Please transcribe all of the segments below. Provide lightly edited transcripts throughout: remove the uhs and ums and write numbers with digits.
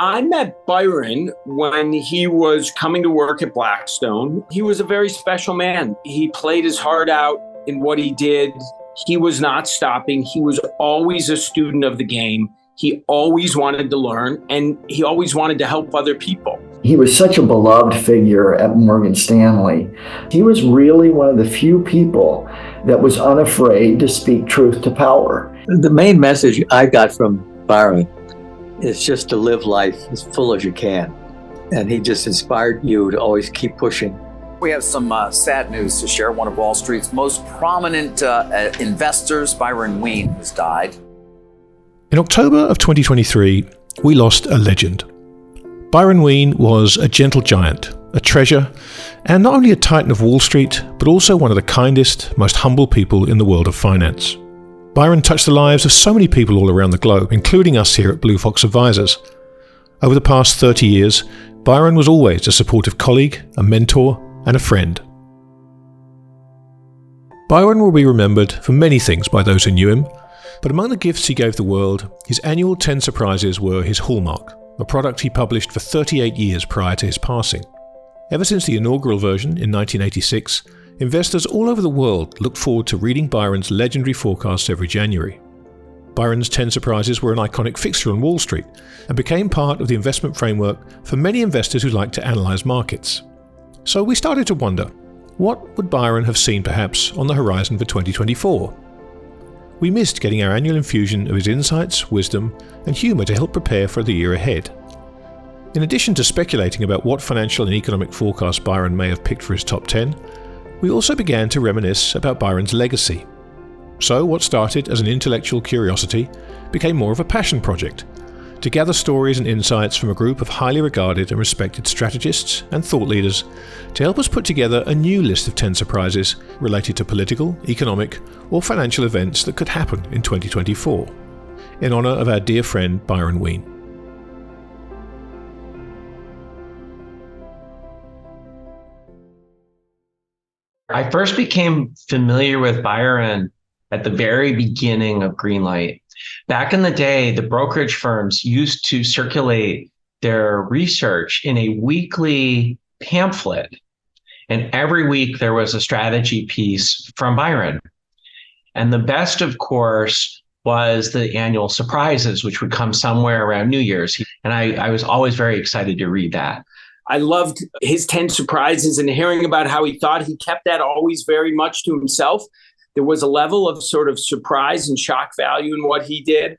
I met Byron when he was coming to work at Blackstone. He was a very special man. He played his heart out in what he did. He was not stopping. He was always a student of the game. He always wanted to learn, and he always wanted to help other people. He was such a beloved figure at Morgan Stanley. He was really one of the few people that was unafraid to speak truth to power. The main message I got from Byron is just to live life as full as you can. And he just inspired you to always keep pushing. We have some sad news to share. One of Wall Street's most prominent investors, Byron Wien, has died. In October of 2023, we lost a legend. Byron Wien was a gentle giant, a treasure, and not only a titan of Wall Street, but also one of the kindest, most humble people in the world of finance. Byron touched the lives of so many people all around the globe, including us here at Blue Fox Advisors. Over the past 30 years, Byron was always a supportive colleague, a mentor, and a friend. Byron will be remembered for many things by those who knew him, but among the gifts he gave the world, his annual 10 surprises were his hallmark, a product he published for 38 years prior to his passing. Ever since the inaugural version in 1986, investors all over the world looked forward to reading Byron's legendary forecasts every January. Byron's 10 surprises were an iconic fixture on Wall Street and became part of the investment framework for many investors who like to analyze markets. So we started to wonder, what would Byron have seen perhaps on the horizon for 2024? We missed getting our annual infusion of his insights, wisdom, and humor to help prepare for the year ahead. In addition to speculating about what financial and economic forecasts Byron may have picked for his top 10, we also began to reminisce about Byron's legacy. So what started as an intellectual curiosity became more of a passion project, to gather stories and insights from a group of highly regarded and respected strategists and thought leaders to help us put together a new list of 10 surprises related to political, economic, or financial events that could happen in 2024, in honor of our dear friend Byron Wien. I first became familiar with Byron at the very beginning of Greenlight. Back in the day, the brokerage firms used to circulate their research in a weekly pamphlet. And every week there was a strategy piece from Byron. And the best, of course, was the annual surprises, which would come somewhere around New Year's. And I was always very excited to read that. I loved his 10 surprises and hearing about how he thought he kept that always very much to himself. There was a level of sort of surprise and shock value in what he did.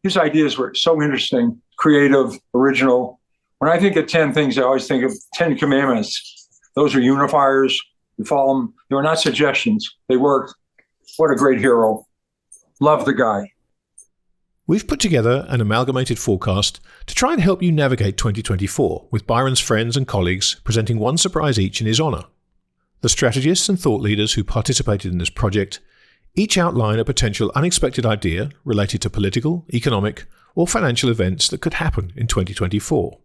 His ideas were so interesting, creative, original. When I think of 10 things, I always think of 10 commandments. Those are unifiers. You follow them. They were not suggestions. They worked. What a great hero. Love the guy. We've put together an amalgamated forecast to try and help you navigate 2024, with Byron's friends and colleagues presenting one surprise each in his honor. The strategists and thought leaders who participated in this project each outline a potential unexpected idea related to political, economic, or financial events that could happen in 2024.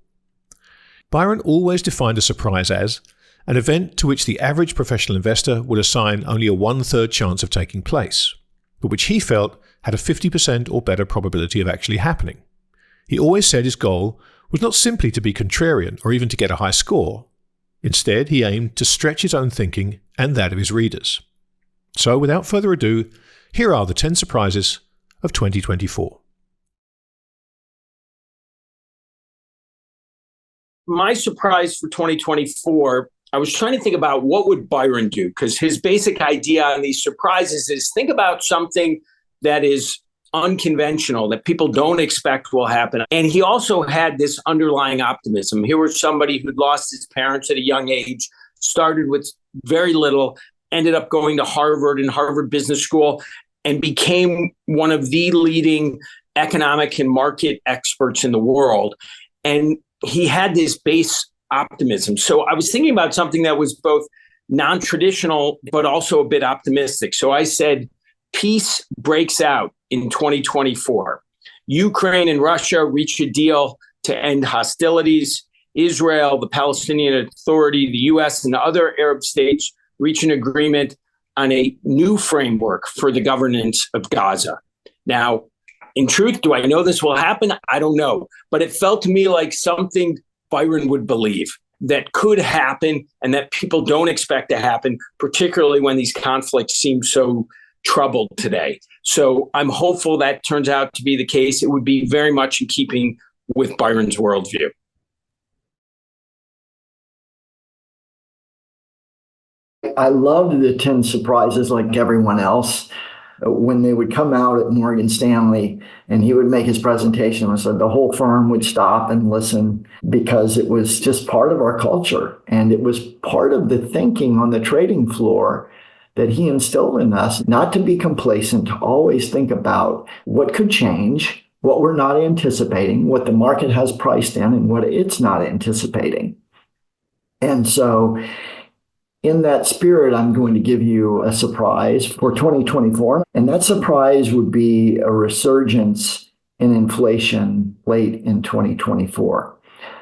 Byron always defined a surprise as an event to which the average professional investor would assign only a 1/3 chance of taking place, but which he felt had a 50% or better probability of actually happening. He always said his goal was not simply to be contrarian or even to get a high score. Instead, he aimed to stretch his own thinking and that of his readers. So, without further ado, here are the 10 surprises of 2024. My surprise for 2024, I was trying to think about what would Byron do, because his basic idea on these surprises is think about something that is unconventional, that people don't expect will happen. And he also had this underlying optimism. Here was somebody who'd lost his parents at a young age, started with very little, ended up going to Harvard and Harvard Business School, and became one of the leading economic and market experts in the world. And he had this base optimism. So I was thinking about something that was both non-traditional, but also a bit optimistic. So I said, peace breaks out in 2024. Ukraine and Russia reach a deal to end hostilities. Israel, the Palestinian Authority, the U.S., and other Arab states reach an agreement on a new framework for the governance of Gaza. Now, In truth, do I know this will happen? I don't know. But it felt to me like something Byron would believe that could happen and that people don't expect to happen, particularly when these conflicts seem so troubled today. So I'm hopeful that turns out to be the case. It would be very much in keeping with Byron's worldview. I loved the 10 surprises like everyone else. When they would come out at Morgan Stanley and he would make his presentation, and said the whole firm would stop and listen because it was just part of our culture. And it was part of the thinking on the trading floor that he instilled in us, not to be complacent, to always think about what could change, what we're not anticipating, what the market has priced in, and what it's not anticipating. And so in that spirit, I'm going to give you a surprise for 2024. And that surprise would be a resurgence in inflation late in 2024.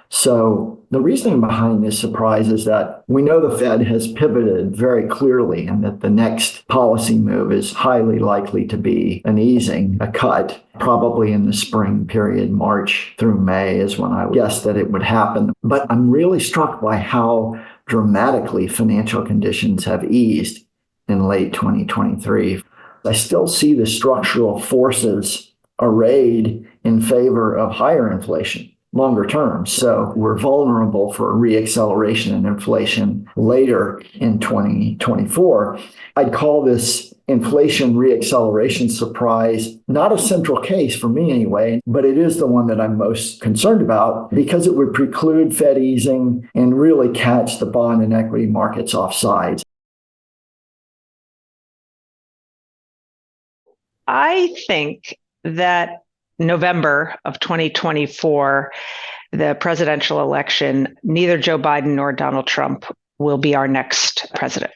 So the reasoning behind this surprise is that we know the Fed has pivoted very clearly and that the next policy move is highly likely to be an easing, a cut, probably in the spring period. March through May is when I guess that it would happen. But I'm really struck by how dramatically financial conditions have eased in late 2023. I still see the structural forces arrayed in favor of higher inflation longer term. So we're vulnerable for a reacceleration in inflation later in 2024. I'd call this inflation reacceleration surprise not a central case for me anyway, but it is the one that I'm most concerned about because it would preclude Fed easing and really catch the bond and equity markets offsides. I think that November of 2024, the presidential election, neither Joe Biden nor Donald Trump will be our next president.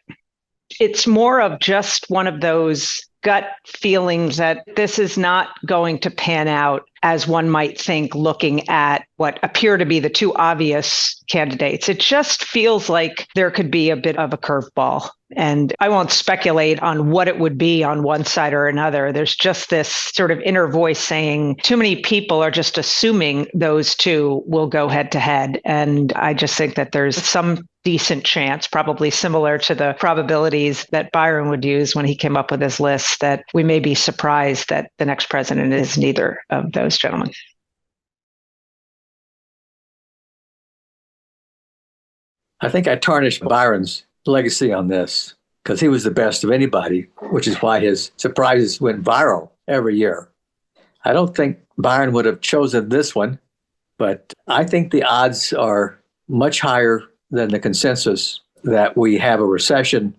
It's more of just one of those gut feelings that this is not going to pan out as one might think, looking at what appear to be the two obvious candidates. It just feels like there could be a bit of a curveball. And I won't speculate on what it would be on one side or another. There's just this sort of inner voice saying too many people are just assuming those two will go head to head. And I just think that there's some decent chance, probably similar to the probabilities that Byron would use when he came up with his list, that we may be surprised that the next president is neither of those gentlemen. I think I tarnished Byron's legacy on this because he was the best of anybody, which is why his surprises went viral every year. I don't think Byron would have chosen this one, but I think the odds are much higher than the consensus that we have a recession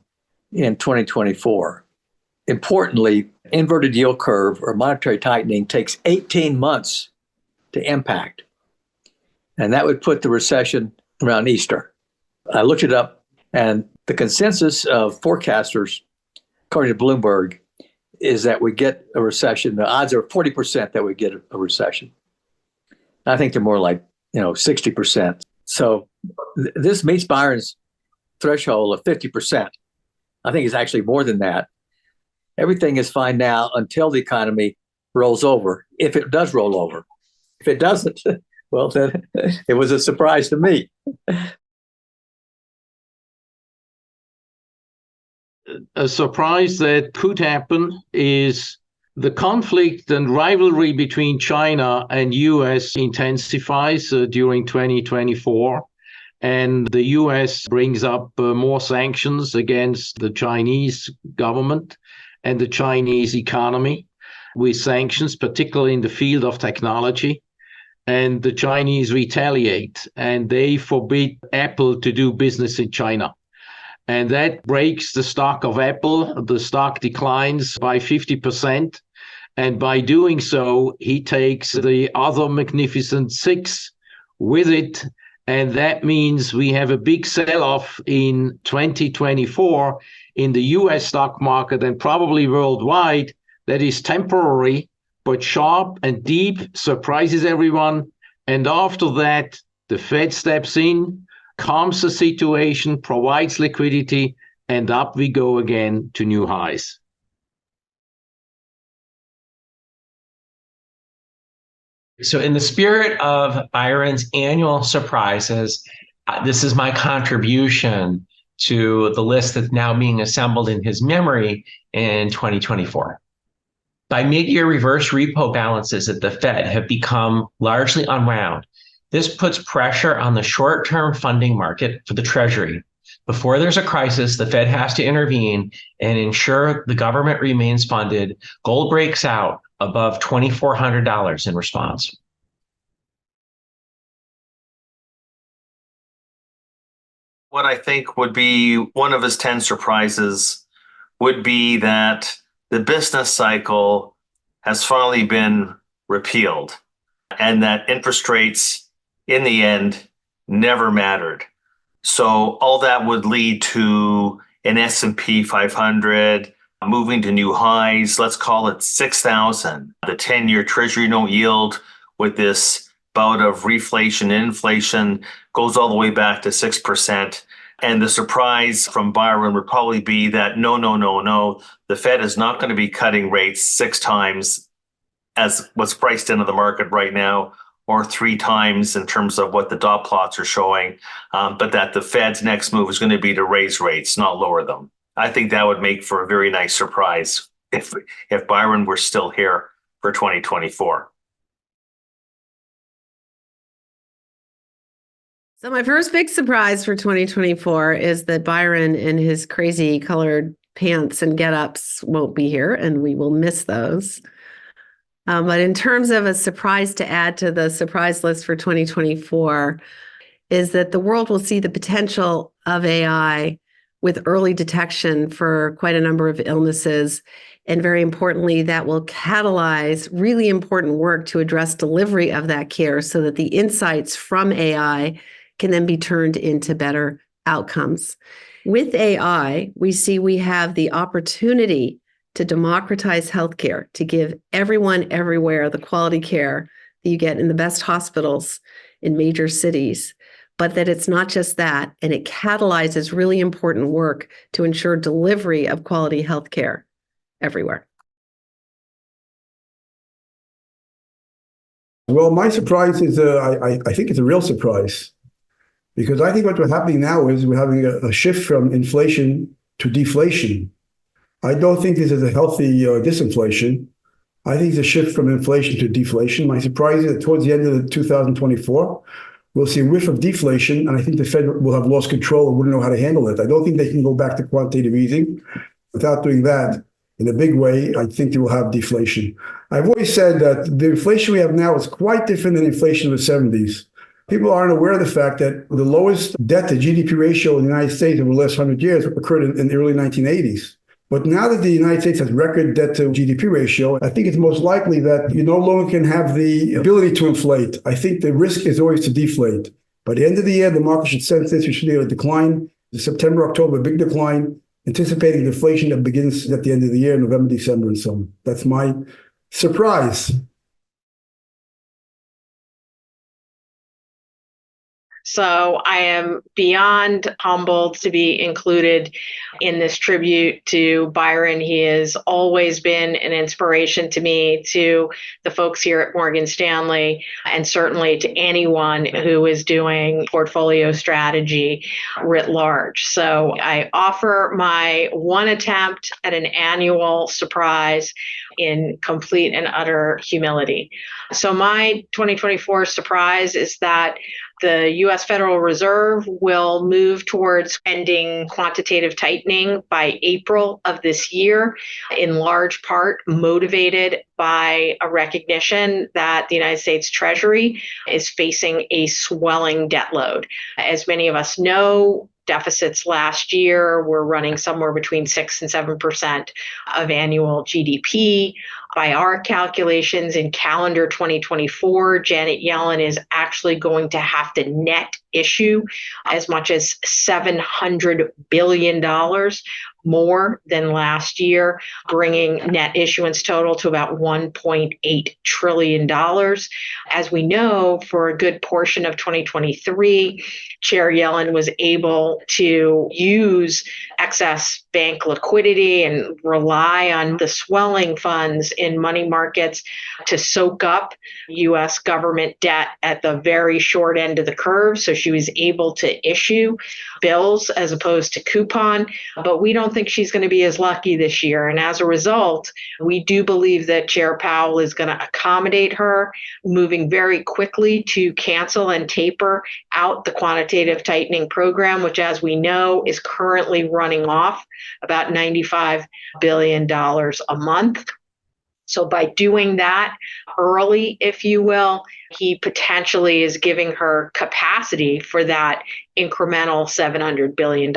in 2024. Importantly, inverted yield curve or monetary tightening takes 18 months to impact. And that would put the recession around Easter. I looked it up, and the consensus of forecasters, according to Bloomberg, is that we get a recession. The odds are 40% that we get a recession. I think they're more like 60%. So this meets Byron's threshold of 50%. I think it's actually more than that. Everything is fine now until the economy rolls over, if it does roll over. If it doesn't, well, then it was a surprise to me. A surprise that could happen is the conflict and rivalry between China and US intensifies during 2024. And the US brings up more sanctions against the Chinese government and the Chinese economy, with sanctions, particularly in the field of technology. And the Chinese retaliate, and they forbid Apple to do business in China. And that breaks the stock of Apple. The stock declines by 50%. And by doing so, he takes the other Magnificent Six with it. And that means we have a big sell-off in 2024 in the US stock market and probably worldwide that is temporary, but sharp and deep, surprises everyone. And after that, the Fed steps in, calms the situation, provides liquidity, and up we go again to new highs. So in the spirit of Byron's annual surprises, this is my contribution to the list that's now being assembled in his memory in 2024. By mid-year reverse repo balances at the Fed have become largely unwound. This puts pressure on the short-term funding market for the Treasury. Before there's a crisis, the Fed has to intervene and ensure the government remains funded. Gold breaks out above $2,400 in response. What I think would be one of his 10 surprises would be that the business cycle has finally been repealed and that interest rates in the end never mattered. So all that would lead to an S&P 500 moving to new highs. Let's call it 6,000. The 10-year Treasury note yield with this bout of reflation and inflation goes all the way back to 6%. And the surprise from Byron would probably be that no, the Fed is not going to be cutting rates 6 times as what's priced into the market right now, or 3 times in terms of what the dot plots are showing, but that the Fed's next move is going to be to raise rates, not lower them. I think that would make for a very nice surprise if Byron were still here for 2024. So my first big surprise for 2024 is that Byron in his crazy colored pants and get-ups won't be here, and we will miss those. But in terms of a surprise to add to the surprise list for 2024 is that the world will see the potential of AI with early detection for quite a number of illnesses. And very importantly, that will catalyze really important work to address delivery of that care so that the insights from AI can then be turned into better outcomes. With AI, we have the opportunity to democratize healthcare, to give everyone everywhere the quality care that you get in the best hospitals in major cities, but that it's not just that, and it catalyzes really important work to ensure delivery of quality healthcare everywhere. Well, my surprise is, I think it's a real surprise, because I think what's happening now is we're having a shift from inflation to deflation. I don't think this is a healthy disinflation. I think it's a shift from inflation to deflation. My surprise is that towards the end of 2024, we'll see a whiff of deflation, and I think the Fed will have lost control and wouldn't know how to handle it. I don't think they can go back to quantitative easing. Without doing that in a big way, I think they will have deflation. I've always said that the inflation we have now is quite different than inflation of the 70s. People aren't aware of the fact that the lowest debt to GDP ratio in the United States over the last 100 years occurred in the early 1980s. But now that the United States has record debt to GDP ratio, I think it's most likely that you no longer can have the ability to inflate. I think the risk is always to deflate. By the end of the year, the market should sense this. We should see a decline. The September, October, big decline, anticipating deflation that begins at the end of the year, November, December, and so on. That's my surprise. So I am beyond humbled to be included in this tribute to Byron. He has always been an inspiration to me, to the folks here at Morgan Stanley, and certainly to anyone who is doing portfolio strategy writ large. So I offer my one attempt at an annual surprise in complete and utter humility. So my 2024 surprise is that the U.S. Federal Reserve will move towards ending quantitative tightening by April of this year, in large part motivated by a recognition that the United States Treasury is facing a swelling debt load. As many of us know, deficits last year were running somewhere between 6 and 7% of annual GDP. By our calculations, in calendar 2024, Janet Yellen is actually going to have to net issue as much as $700 billion more than last year, bringing net issuance total to about $1.8 trillion. As we know, for a good portion of 2023, Chair Yellen was able to use excess bank liquidity and rely on the swelling funds in money markets to soak up U.S. government debt at the very short end of the curve. So she was able to issue bills as opposed to coupon. But we don't think she's going to be as lucky this year. And as a result, we do believe that Chair Powell is going to accommodate her, moving very quickly to cancel and taper out the quantitative tightening program, which, as we know, is currently running off about $95 billion a month. So by doing that early, if you will, he potentially is giving her capacity for that incremental $700 billion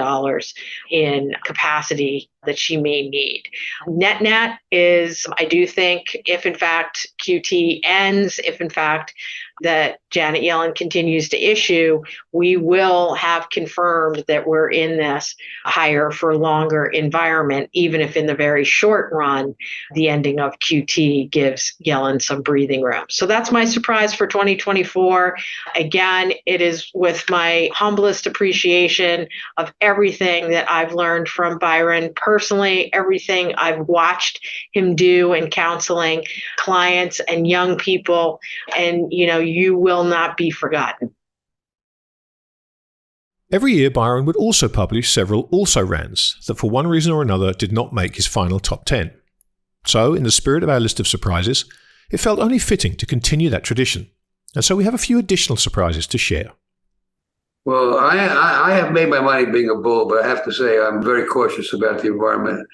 in capacity that she may need. Net is, I do think, if in fact QT ends, if in fact that Janet Yellen continues to issue, we will have confirmed that we're in this higher for longer environment, even if in the very short run, the ending of QT gives Yellen some breathing room. So that's my surprise for 2024. Again, it is with my humblest appreciation of everything that I've learned from Byron personally, everything I've watched him do in counseling clients and young people. And, you will not be forgotten. Every year, Byron would also publish several also-rans that for one reason or another did not make his final top 10. So, in the spirit of our list of surprises, it felt only fitting to continue that tradition. And so we have a few additional surprises to share. Well, I have made my money being a bull, but I have to say I'm very cautious about the environment.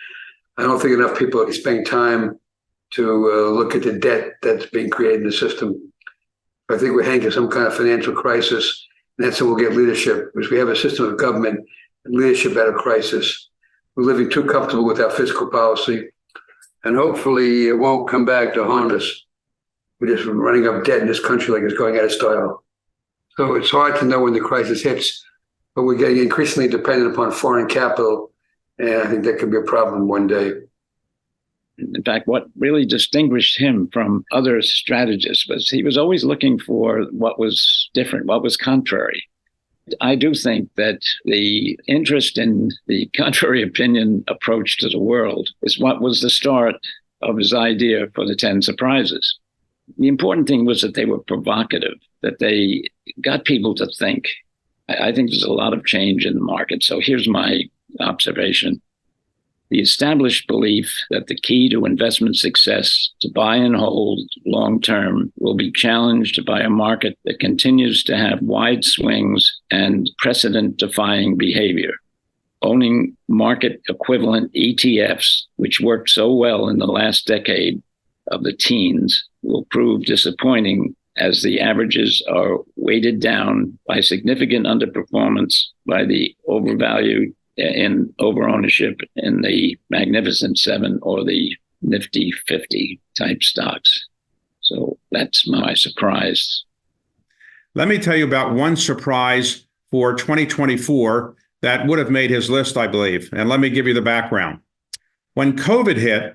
I don't think enough people are spending time to look at the debt that's being created in the system. I think we're heading to some kind of financial crisis, and that's when we'll get leadership, because we have a system of government and leadership at a crisis. We're living too comfortable with our fiscal policy, and hopefully it won't come back to haunt us. We're just running up debt in this country like it's going out of style. So it's hard to know when the crisis hits, but we're getting increasingly dependent upon foreign capital, and I think that could be a problem one day. In fact, what really distinguished him from other strategists was he was always looking for what was different, what was contrary. I do think that the interest in the contrary opinion approach to the world is what was the start of his idea for the 10 surprises. The important thing was that they were provocative, that they got people to think. I think there's a lot of change in the market. So here's my observation. The established belief that the key to investment success, to buy and hold long-term, will be challenged by a market that continues to have wide swings and precedent-defying behavior. Owning market-equivalent ETFs, which worked so well in the last decade of the teens, will prove disappointing as the averages are weighted down by significant underperformance by the overvalued in over-ownership in the Magnificent Seven or the Nifty 50 type stocks. So that's my surprise. Let me tell you about one surprise for 2024 that would have made his list, I believe. And let me give you the background. When COVID hit,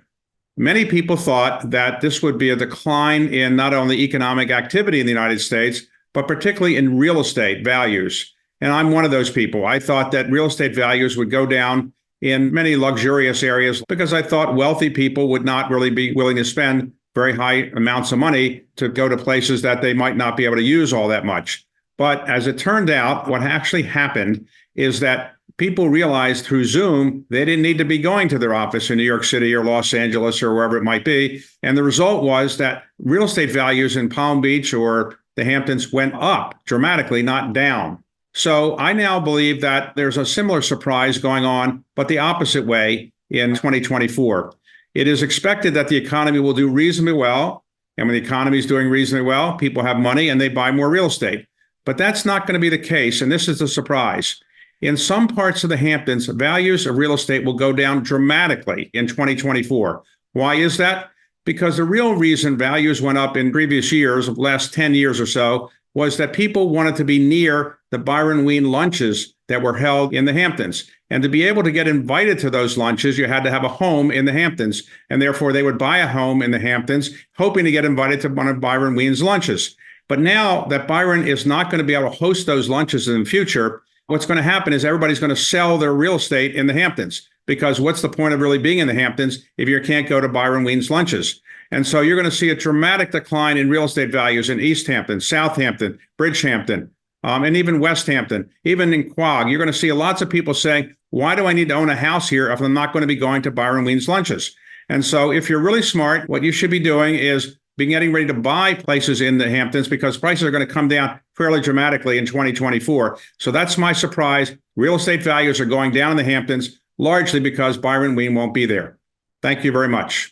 many people thought that this would be a decline in not only economic activity in the United States, but particularly in real estate values. And I'm one of those people. I thought that real estate values would go down in many luxurious areas because I thought wealthy people would not really be willing to spend very high amounts of money to go to places that they might not be able to use all that much. But as it turned out, what actually happened is that people realized through Zoom they didn't need to be going to their office in New York City or Los Angeles or wherever it might be. And the result was that real estate values in Palm Beach or the Hamptons went up dramatically, not down. So I now believe that there's a similar surprise going on, but the opposite way in 2024. It is expected that the economy will do reasonably well. And when the economy is doing reasonably well, people have money and they buy more real estate. But that's not going to be the case. And this is the surprise. In some parts of the Hamptons, values of real estate will go down dramatically in 2024. Why is that? Because the real reason values went up in previous years, of the last 10 years or so, was that people wanted to be near the Byron Wien lunches that were held in the Hamptons. And to be able to get invited to those lunches, you had to have a home in the Hamptons. And therefore, they would buy a home in the Hamptons, hoping to get invited to one of Byron Wien's lunches. But now that Byron is not going to be able to host those lunches in the future, what's going to happen is everybody's going to sell their real estate in the Hamptons. Because what's the point of really being in the Hamptons if you can't go to Byron Wien's lunches? And so you're going to see a dramatic decline in real estate values in East Hampton, Southampton, Bridgehampton, and even West Hampton, even in Quogue. You're going to see lots of people saying, why do I need to own a house here if I'm not going to be going to Byron Wien's lunches? And so if you're really smart, what you should be doing is getting ready to buy places in the Hamptons because prices are going to come down fairly dramatically in 2024. So that's my surprise. Real estate values are going down in the Hamptons, largely because Byron Wien won't be there. Thank you very much.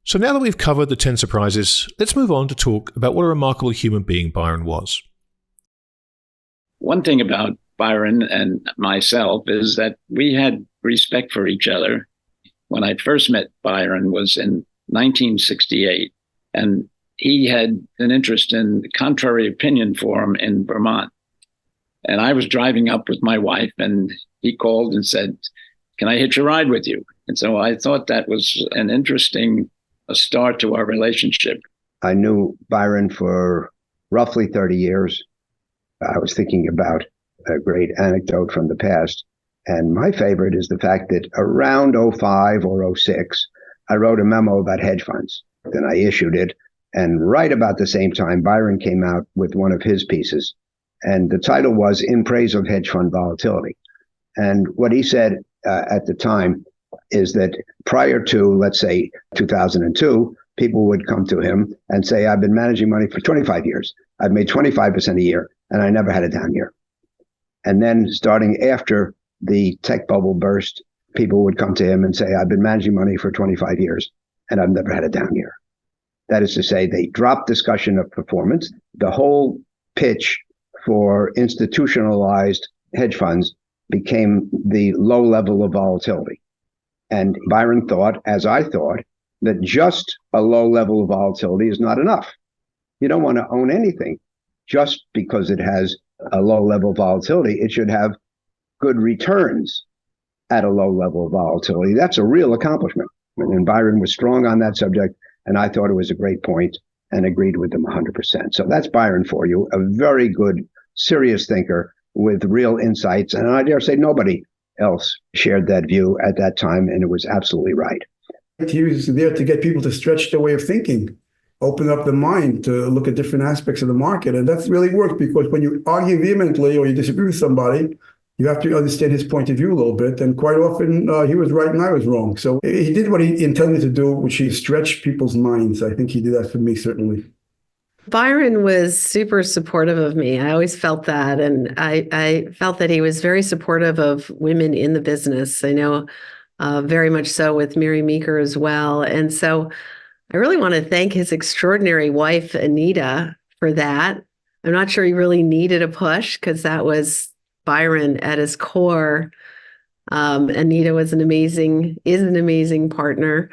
So now that we've covered the 10 surprises, let's move on to talk about what a remarkable human being Byron was. One thing about Byron and myself is that we had respect for each other. When I first met Byron was in 1968, and he had an interest in the Contrary Opinion Forum in Vermont. And I was driving up with my wife, and he called and said, "Can I hitch a ride with you?" And so I thought that was an interesting start to our relationship. I knew Byron for roughly 30 years. I was thinking about a great anecdote from the past. And my favorite is the fact that around 05 or 06, I wrote a memo about hedge funds. Then I issued it. And right about the same time, Byron came out with one of his pieces. And the title was In Praise of Hedge Fund Volatility. And what he said at the time is that prior to, let's say, 2002, people would come to him and say, I've been managing money for 25 years. I've made 25% a year, and I never had a down year. And then starting after the tech bubble burst, people would come to him and say, I've been managing money for 25 years, and I've never had a down year. That is to say, they dropped discussion of performance. The whole pitch for institutionalized hedge funds became the low level of volatility. And Byron thought, as I thought, that just a low level of volatility is not enough. You don't want to own anything just because it has a low level of volatility. It should have good returns at a low level of volatility. That's a real accomplishment. And Byron was strong on that subject, and I thought it was a great point and agreed with them 100%. So that's Byron for you, a very good, serious thinker with real insights. And I dare say nobody else shared that view at that time, and it was absolutely right. He was there to get people to stretch their way of thinking, open up the mind to look at different aspects of the market. And that's really worked, because when you argue vehemently or you disagree with somebody, you have to understand his point of view a little bit. And quite often he was right and I was wrong. So he did what he intended to do, which is stretch people's minds. I think he did that for me, certainly. Byron was super supportive of me. I always felt that. And I felt that he was very supportive of women in the business. I know very much so with Mary Meeker as well. And so I really want to thank his extraordinary wife, Anita, for that. I'm not sure he really needed a push, because that was Byron at his core. Anita is an amazing partner.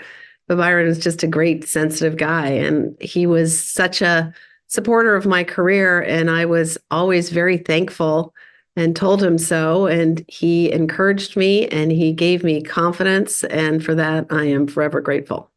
But Byron was just a great, sensitive guy. And he was such a supporter of my career. And I was always very thankful and told him so. And he encouraged me and he gave me confidence. And for that, I am forever grateful.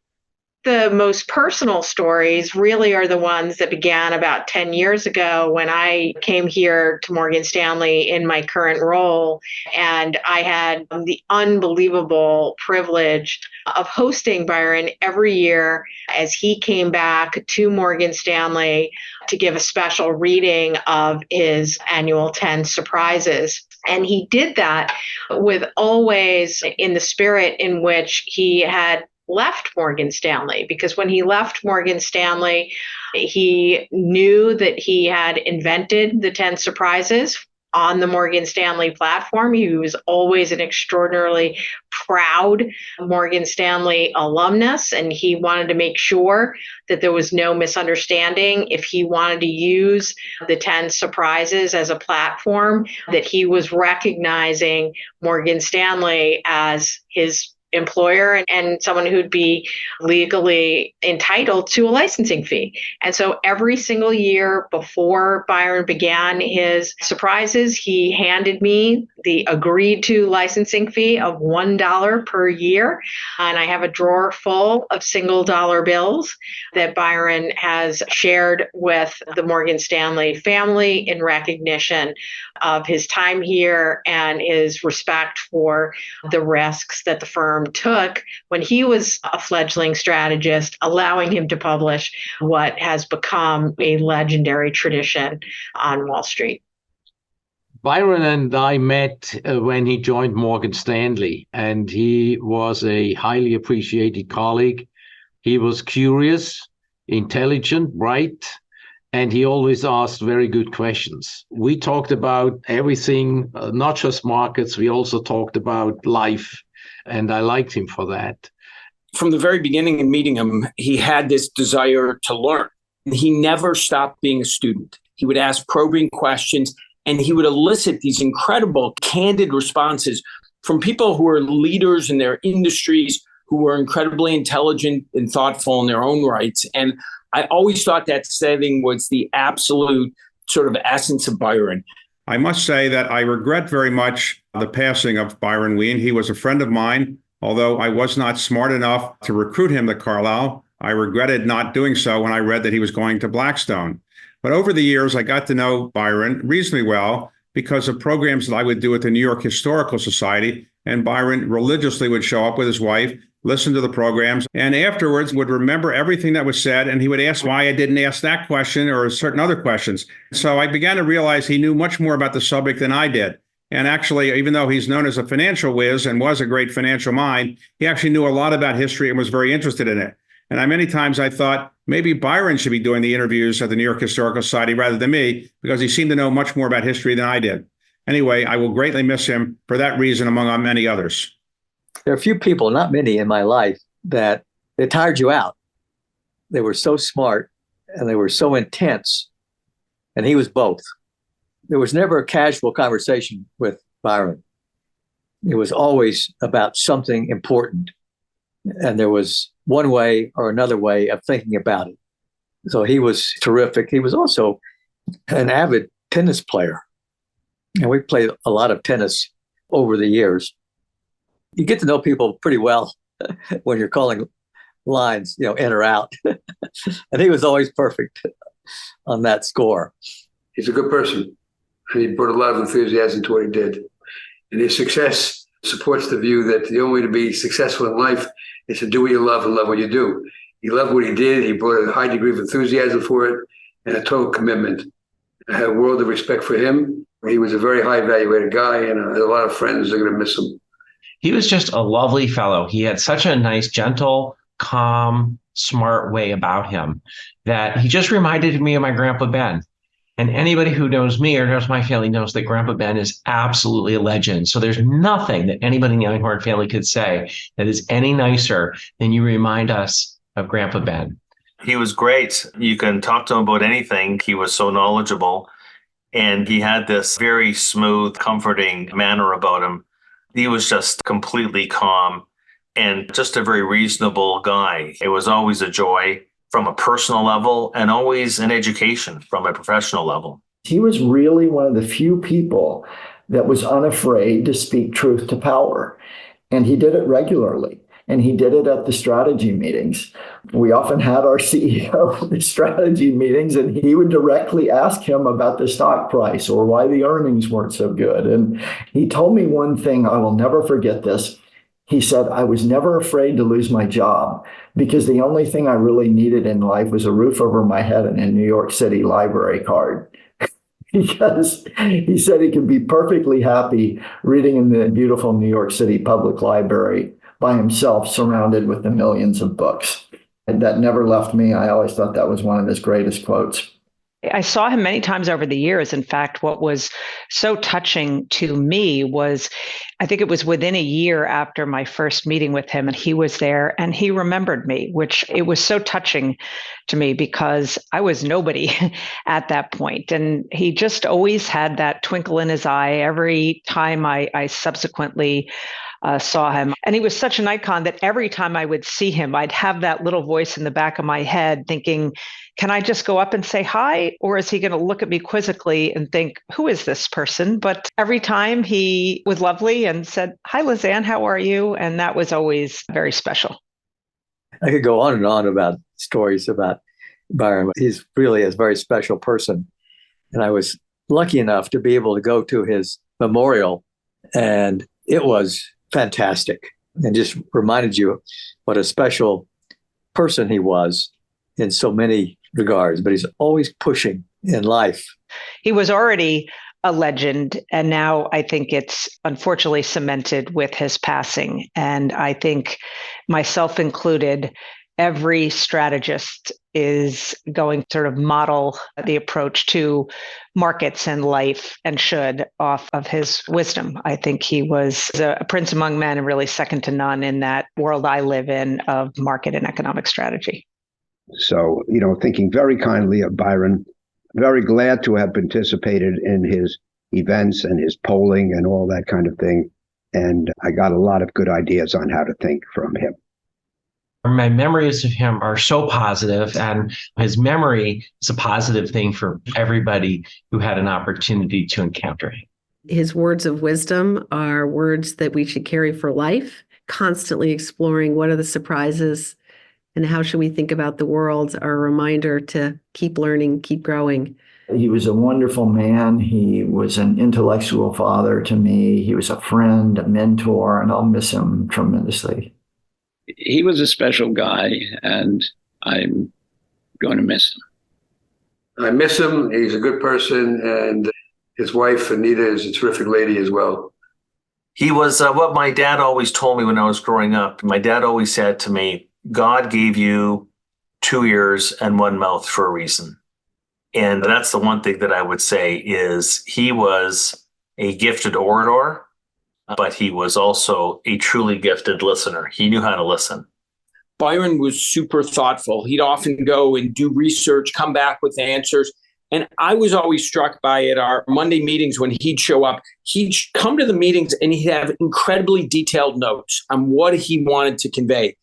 The most personal stories really are the ones that began about 10 years ago when I came here to Morgan Stanley in my current role. And I had the unbelievable privilege of hosting Byron every year as he came back to Morgan Stanley to give a special reading of his annual 10 surprises. And he did that with always in the spirit in which he had left Morgan Stanley, because when he left Morgan Stanley, he knew that he had invented the 10 surprises on the Morgan Stanley platform. He was always an extraordinarily proud Morgan Stanley alumnus, and he wanted to make sure that there was no misunderstanding if he wanted to use the 10 surprises as a platform, that he was recognizing Morgan Stanley as his employer and someone who'd be legally entitled to a licensing fee. And so every single year before Byron began his surprises, he handed me the agreed to licensing fee of $1 per year. And I have a drawer full of single dollar bills that Byron has shared with the Morgan Stanley family in recognition of his time here and his respect for the risks that the firm took when he was a fledgling strategist, allowing him to publish what has become a legendary tradition on Wall Street. Byron and I met when he joined Morgan Stanley, and he was a highly appreciated colleague. He was curious, intelligent, bright, and he always asked very good questions. We talked about everything, not just markets. We also talked about life, and I liked him for that. From the very beginning in meeting him, he had this desire to learn. He never stopped being a student. He would ask probing questions, and he would elicit these incredible, candid responses from people who were leaders in their industries, who were incredibly intelligent and thoughtful in their own rights. And I always thought that setting was the absolute sort of essence of Byron. I must say that I regret very much the passing of Byron Wien. He was a friend of mine, although I was not smart enough to recruit him to Carlyle. I regretted not doing so when I read that he was going to Blackstone. But over the years, I got to know Byron reasonably well because of programs that I would do at the New York Historical Society. And Byron religiously would show up with his wife, listen to the programs, and afterwards would remember everything that was said. And he would ask why I didn't ask that question or certain other questions. So I began to realize he knew much more about the subject than I did. And actually, even though he's known as a financial whiz and was a great financial mind, he actually knew a lot about history and was very interested in it. And many times I thought maybe Byron should be doing the interviews at the New York Historical Society rather than me, because he seemed to know much more about history than I did. Anyway, I will greatly miss him for that reason, among many others. There are a few people, not many in my life, that they tired you out. They were so smart and they were so intense. And he was both. There was never a casual conversation with Byron. It was always about something important. And there was one way or another way of thinking about it. So he was terrific. He was also an avid tennis player. And we played a lot of tennis over the years. You get to know people pretty well when you're calling lines, in or out. And he was always perfect on that score. He's a good person. And he brought a lot of enthusiasm to what he did. And his success supports the view that the only way to be successful in life is to do what you love and love what you do. He loved what he did. He brought a high degree of enthusiasm for it and a total commitment. I had a world of respect for him. He was a very high evaluated guy, and a lot of friends are going to miss him. He was just a lovely fellow. He had such a nice, gentle, calm, smart way about him that he just reminded me of my Grandpa Ben. And anybody who knows me or knows my family knows that Grandpa Ben is absolutely a legend. So there's nothing that anybody in the Einhorn family could say that is any nicer than you remind us of Grandpa Ben. He was great. You can talk to him about anything. He was so knowledgeable. And he had this very smooth, comforting manner about him. He was just completely calm and just a very reasonable guy. It was always a joy from a personal level and always an education from a professional level. He was really one of the few people that was unafraid to speak truth to power. And he did it regularly. And he did it at the strategy meetings. We often had our CEO at the strategy meetings, and he would directly ask him about the stock price or why the earnings weren't so good. And he told me one thing, I will never forget this. He said, I was never afraid to lose my job because the only thing I really needed in life was a roof over my head and a New York City library card. Because he said he could be perfectly happy reading in the beautiful New York City Public Library by himself, surrounded with the millions of books. And that never left me. I always thought that was one of his greatest quotes. I saw him many times over the years. In fact, what was so touching to me was, I think it was within a year after my first meeting with him, and he was there and he remembered me, which it was so touching to me because I was nobody at that point. And he just always had that twinkle in his eye every time I subsequently saw him. And he was such an icon that every time I would see him, I'd have that little voice in the back of my head thinking, can I just go up and say hi? Or is he going to look at me quizzically and think, who is this person? But every time he was lovely and said, hi, Lizanne, how are you? And that was always very special. I could go on and on about stories about Byron. He's really a very special person. And I was lucky enough to be able to go to his memorial, and it was fantastic and just reminded you what a special person he was in so many regards, but he's always pushing in life. He was already a legend, and now I think it's unfortunately cemented with his passing. And I think, myself included, every strategist is going to sort of model the approach to markets and life, and should, off of his wisdom. I think he was a prince among men and really second to none in that world I live in of market and economic strategy. So, thinking very kindly of Byron, very glad to have participated in his events and his polling and all that kind of thing. And I got a lot of good ideas on how to think from him. My memories of him are so positive, and his memory is a positive thing for everybody who had an opportunity to encounter him. His words of wisdom are words that we should carry for life, constantly exploring what are the surprises and how should we think about the world, are a reminder to keep learning, keep growing. He was a wonderful man. He was an intellectual father to me. He was a friend, a mentor, and I'll miss him tremendously. He was a special guy, and I'm going to miss him. I miss him. He's a good person, and his wife, Anita, is a terrific lady as well. He was what my dad always told me when I was growing up. My dad always said to me, God gave you 2 ears and 1 mouth for a reason. And that's the one thing that I would say is he was a gifted orator, but he was also a truly gifted listener. He knew how to listen. Byron was super thoughtful. He'd often go and do research, come back with answers. And I was always struck by at our Monday meetings when he'd show up, he'd come to the meetings and he'd have incredibly detailed notes on what he wanted to convey.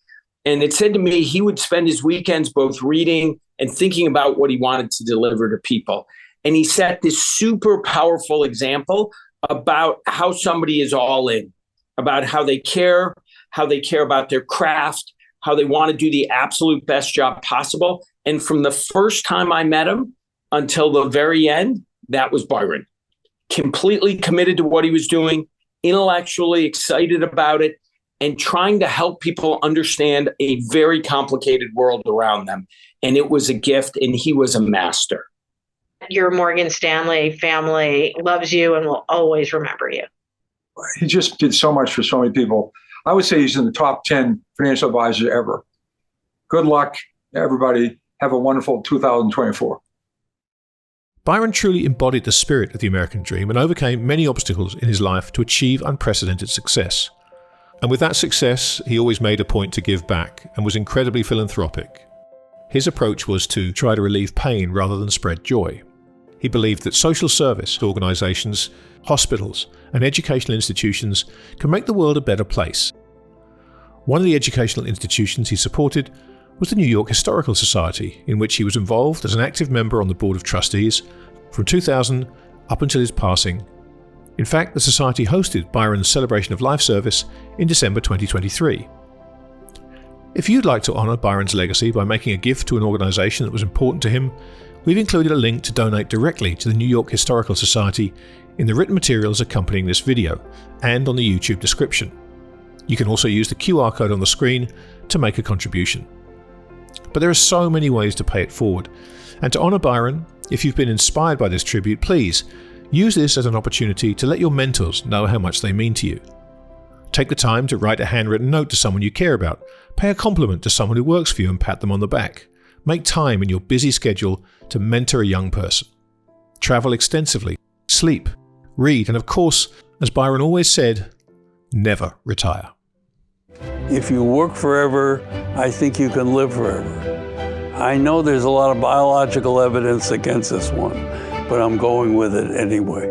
And it said to me, he would spend his weekends both reading and thinking about what he wanted to deliver to people. And he set this super powerful example about how somebody is all in, about how they care about their craft, how they want to do the absolute best job possible. And from the first time I met him until the very end, that was Byron. Completely committed to what he was doing, intellectually excited about it, and trying to help people understand a very complicated world around them. And it was a gift, and he was a master. Your Morgan Stanley family loves you and will always remember you. He just did so much for so many people. I would say he's in the top 10 financial advisors ever. Good luck, everybody. Have a wonderful 2024. Byron truly embodied the spirit of the American dream and overcame many obstacles in his life to achieve unprecedented success. And with that success, he always made a point to give back and was incredibly philanthropic. His approach was to try to relieve pain rather than spread joy. He believed that social service organizations, hospitals, and educational institutions can make the world a better place. One of the educational institutions he supported was the New York Historical Society, in which he was involved as an active member on the Board of Trustees from 2000 up until his passing. In fact, the Society hosted Byron's Celebration of Life service in December 2023. If you'd like to honour Byron's legacy by making a gift to an organisation that was important to him, we've included a link to donate directly to the New York Historical Society in the written materials accompanying this video and on the YouTube description. You can also use the QR code on the screen to make a contribution. But there are so many ways to pay it forward. And to honour Byron, if you've been inspired by this tribute, please use this as an opportunity to let your mentors know how much they mean to you. Take the time to write a handwritten note to someone you care about, pay a compliment to someone who works for you and pat them on the back. Make time in your busy schedule to mentor a young person. Travel extensively, sleep, read, and of course, as Byron always said, never retire. If you work forever, I think you can live forever. I know there's a lot of biological evidence against this one, but I'm going with it anyway.